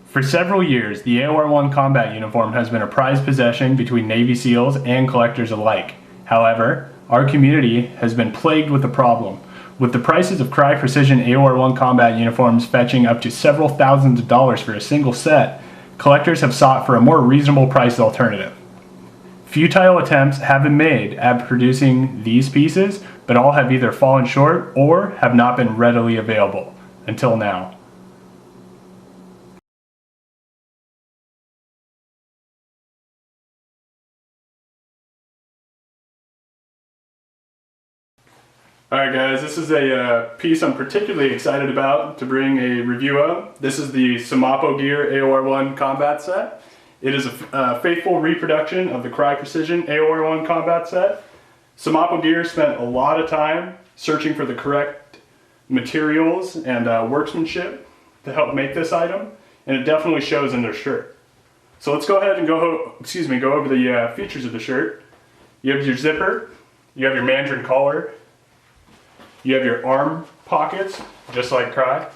For several years, the AOR1 combat uniform has been a prized possession between Navy SEALs and collectors alike. However, our community has been plagued with a problem. With the prices of Crye Precision AOR1 combat uniforms fetching up to several thousands of dollars for a single set, collectors have sought for a more reasonable priced alternative. Futile attempts have been made at producing these pieces, but all have either fallen short or have not been readily available until now. Alright guys, this is a piece I'm particularly excited about to bring a review of. This is the SEMAPO GEAR AOR1 combat set. It is a faithful reproduction of the Crye Precision AOR1 combat set. SEMAPO GEAR spent a lot of time searching for the correct materials and workmanship to help make this item, and it definitely shows in their shirt. So let's go ahead and go over the features of the shirt. You have your zipper, you have your mandarin collar, you have your arm pockets, just like Crye.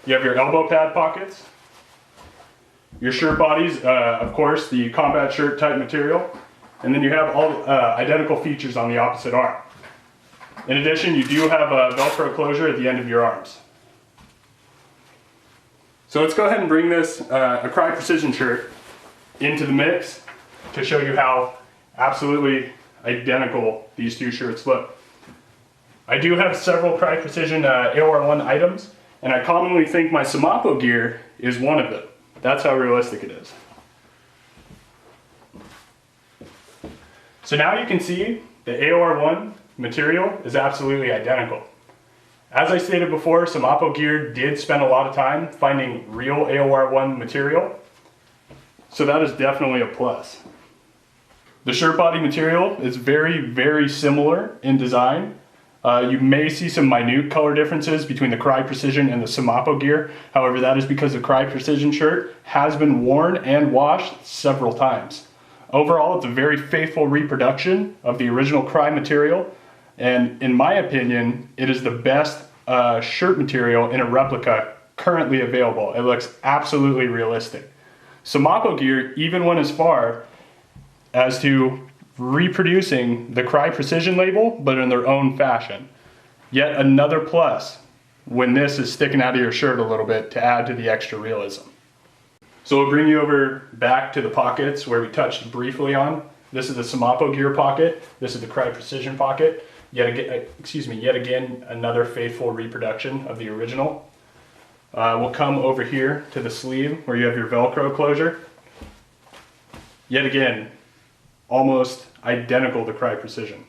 You have your elbow pad pockets. Your shirt bodies, of course, the combat shirt type material. And then you have all identical features on the opposite arm. In addition, you do have a Velcro closure at the end of your arms. So let's go ahead and bring this a Crye Precision shirt into the mix to show you how absolutely identical these two shirts look. I do have several Crye Precision AOR1 items, and I commonly think my SEMAPO GEAR is one of them. That's how realistic it is. So now you can see the AOR1 material is absolutely identical. As I stated before, SEMAPO GEAR did spend a lot of time finding real AOR1 material, so that is definitely a plus. The shirt body material is very, very similar in design. You may see some minute color differences between the Crye Precision and the SEMAPO GEAR. However, that is because the Crye Precision shirt has been worn and washed several times. Overall, it's a very faithful reproduction of the original Crye material, and in my opinion, it is the best shirt material in a replica currently available. It looks absolutely realistic. SEMAPO GEAR even went as far as to reproducing the Crye Precision label, but in their own fashion. Yet another plus when this is sticking out of your shirt a little bit to add to the extra realism. So we'll bring you over back to the pockets where we touched briefly on. This is the SEMAPO GEAR pocket. This is the Crye Precision pocket. Yet again, another faithful reproduction of the original. We'll come over here to the sleeve where you have your Velcro closure. Yet again, almost identical to Crye Precision.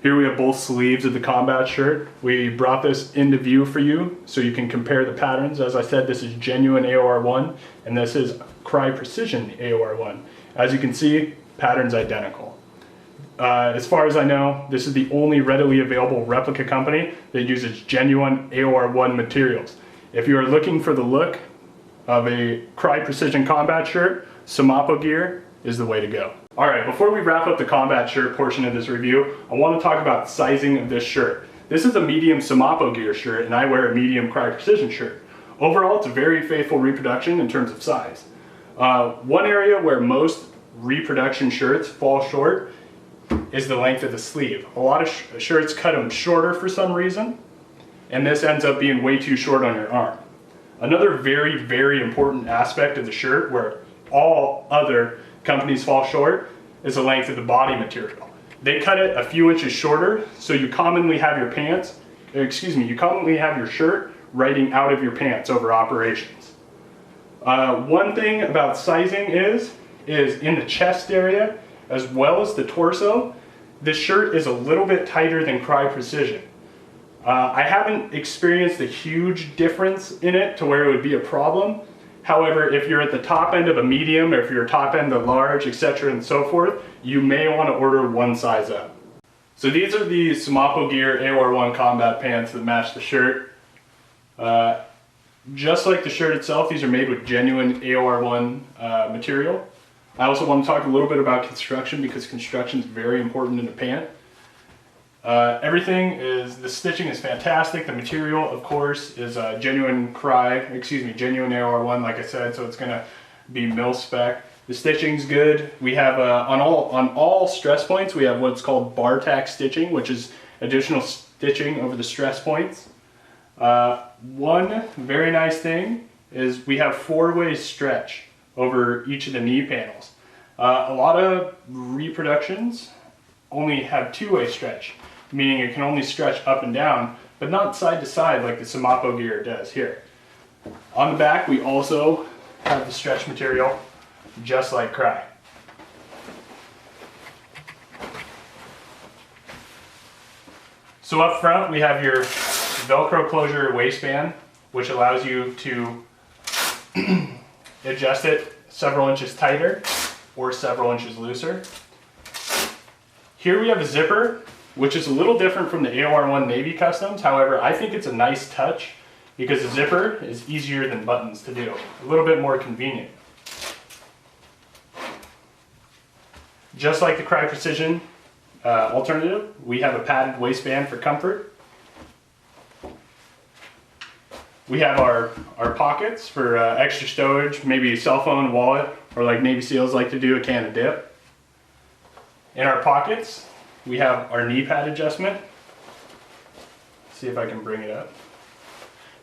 Here we have both sleeves of the combat shirt. We brought this into view for you so you can compare the patterns. As I said, this is genuine AOR1 and this is Crye Precision AOR1. As you can see, patterns identical. As far as I know, this is the only readily available replica company that uses genuine AOR1 materials. If you are looking for the look of a Crye Precision combat shirt, SEMAPO GEAR is the way to go. Alright, before we wrap up the combat shirt portion of this review, I want to talk about sizing of this shirt. This is a medium SEMAPO GEAR shirt and I wear a medium Crye Precision shirt. Overall, it's a very faithful reproduction in terms of size. One area where most reproduction shirts fall short is the length of the sleeve. A lot of shirts cut them shorter for some reason, and this ends up being way too short on your arm. Another very, very important aspect of the shirt where all other companies fall short is the length of the body material. They cut it a few inches shorter, so you commonly have your shirt riding out of your pants over operations. One thing about sizing is in the chest area as well as the torso, this shirt is a little bit tighter than Crye Precision. I haven't experienced a huge difference in it to where it would be a problem. However, if you're at the top end of a medium, or if you're top end of large, etc. and so forth, you may want to order one size up. So these are the SEMAPO GEAR AOR1 combat pants that match the shirt. Just like the shirt itself, these are made with genuine AOR1 material. I also want to talk a little bit about construction because construction is very important in a pant. The stitching is fantastic. The material, of course, is genuine AOR1, like I said, so it's gonna be mil spec. The stitching's good. We have on all stress points, we have what's called bar tack stitching, which is additional stitching over the stress points. One very nice thing is we have 4-way stretch over each of the knee panels. A lot of reproductions only have 2-way stretch, meaning it can only stretch up and down, but not side to side like the SEMAPO gear does here. On the back, we also have the stretch material, just like Cry. So up front, we have your Velcro closure waistband, which allows you to adjust it several inches tighter or several inches looser. Here we have a zipper, which is a little different from the AOR1 Navy Customs. However, I think it's a nice touch because the zipper is easier than buttons to do. A little bit more convenient. Just like the Cry Precision alternative, we have a padded waistband for comfort. We have our pockets for extra stowage, maybe a cell phone, wallet, or like Navy SEALs like to do, a can of dip. In our pockets, we have our knee pad adjustment. See if I can bring it up.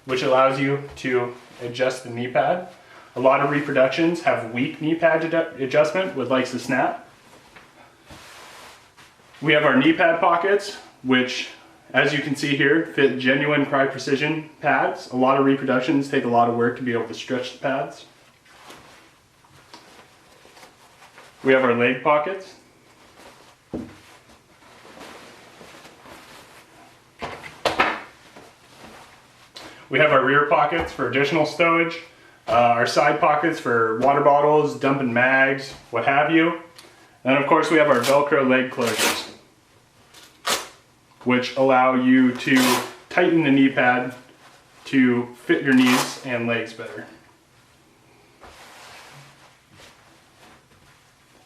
Which allows you to adjust the knee pad. A lot of reproductions have weak knee pad adjustment with likes to snap. We have our knee pad pockets, which, as you can see here, fit genuine Cry Precision pads. A lot of reproductions take a lot of work to be able to stretch the pads. We have our leg pockets. We have our rear pockets for additional stowage, our side pockets for water bottles, dumping mags, what have you. And of course we have our Velcro leg closures, which allow you to tighten the knee pad to fit your knees and legs better.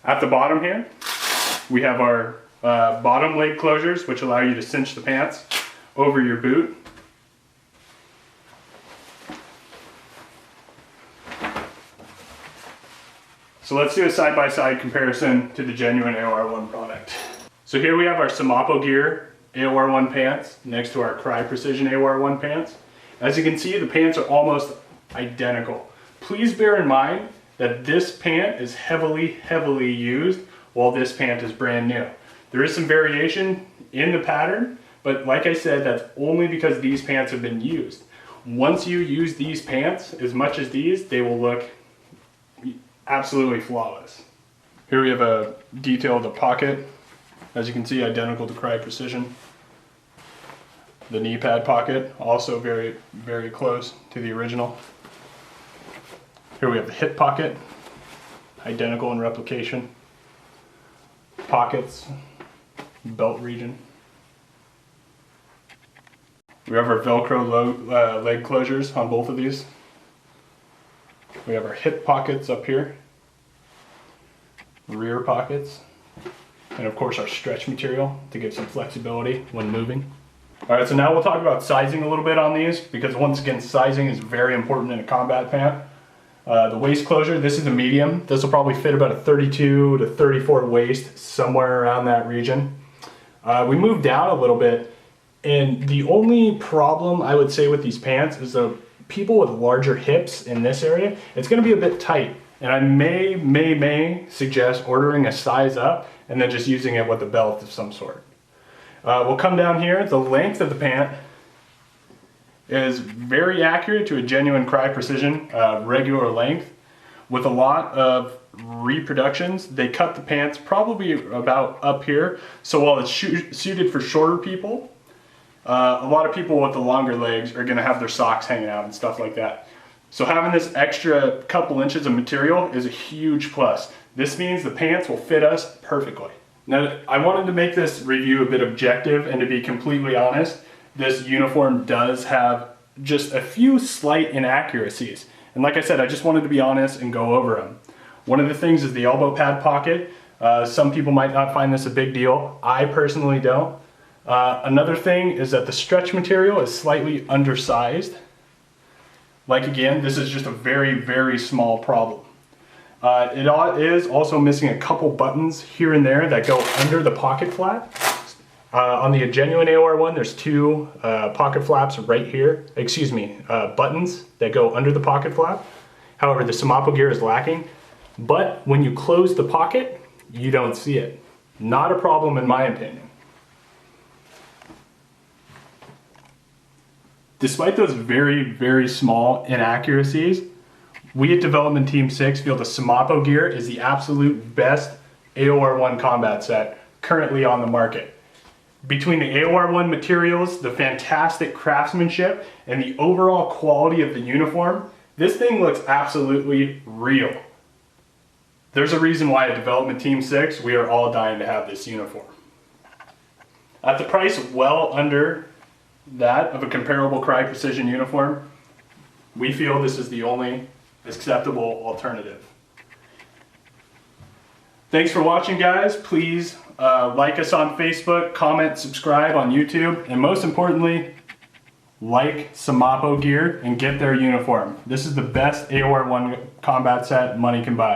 At the bottom here, we have our bottom leg closures, which allow you to cinch the pants over your boot. So let's do a side-by-side comparison to the genuine AOR1 product. So here we have our SEMAPO gear AOR1 pants next to our Cry Precision AOR1 pants. As you can see, the pants are almost identical. Please bear in mind that this pant is heavily used while this pant is brand new. There is some variation in the pattern, but like I said, that's only because these pants have been used. Once you use these pants as much as these, they will look absolutely flawless. Here we have a detail of the pocket. As you can see, identical to Cry Precision. The knee pad pocket, also very close to the original. Here we have the hip pocket, identical in replication. Pockets, belt region. We have our Velcro leg closures on both of these. We have our hip pockets up here, rear pockets, and of course our stretch material to give some flexibility when moving. All right, so now we'll talk about sizing a little bit on these, because once again, sizing is very important in a combat pant. The waist closure, this is a medium. This will probably fit about a 32 to 34 waist, somewhere around that region. We moved down a little bit, and the only problem I would say with these pants is the people with larger hips in this area, it's gonna be a bit tight. And I may suggest ordering a size up and then just using it with a belt of some sort. We'll come down here. The length of the pant is very accurate to a genuine Cry Precision regular length. With a lot of reproductions, they cut the pants probably about up here. So while it's suited for shorter people, a lot of people with the longer legs are gonna have their socks hanging out and stuff like that. So having this extra couple inches of material is a huge plus. This means the pants will fit us perfectly. Now, I wanted to make this review a bit objective, and to be completely honest, this uniform does have just a few slight inaccuracies. And like I said, I just wanted to be honest and go over them. One of the things is the elbow pad pocket. Some people might not find this a big deal. I personally don't. Another thing is that the stretch material is slightly undersized. Like again, this is just a very, very small problem. It is also missing a couple buttons here and there that go under the pocket flap. On the genuine AOR1, there's two pocket flaps right here, buttons that go under the pocket flap. However, the SEMAPO gear is lacking, but when you close the pocket, you don't see it. Not a problem in my opinion. Despite those very, very small inaccuracies, we at Development Team 6 feel the SEMAPO gear is the absolute best AOR1 combat set currently on the market. Between the AOR1 materials, the fantastic craftsmanship, and the overall quality of the uniform, this thing looks absolutely real. There's a reason why at Development Team 6, we are all dying to have this uniform. At the price well under that of a comparable Crye Precision uniform, we feel this is the only acceptable alternative. Thanks for watching, guys. Please like us on Facebook, comment, subscribe on YouTube, and most importantly, like SEMAPO gear and get their uniform. This is the best AOR1 combat set money can buy.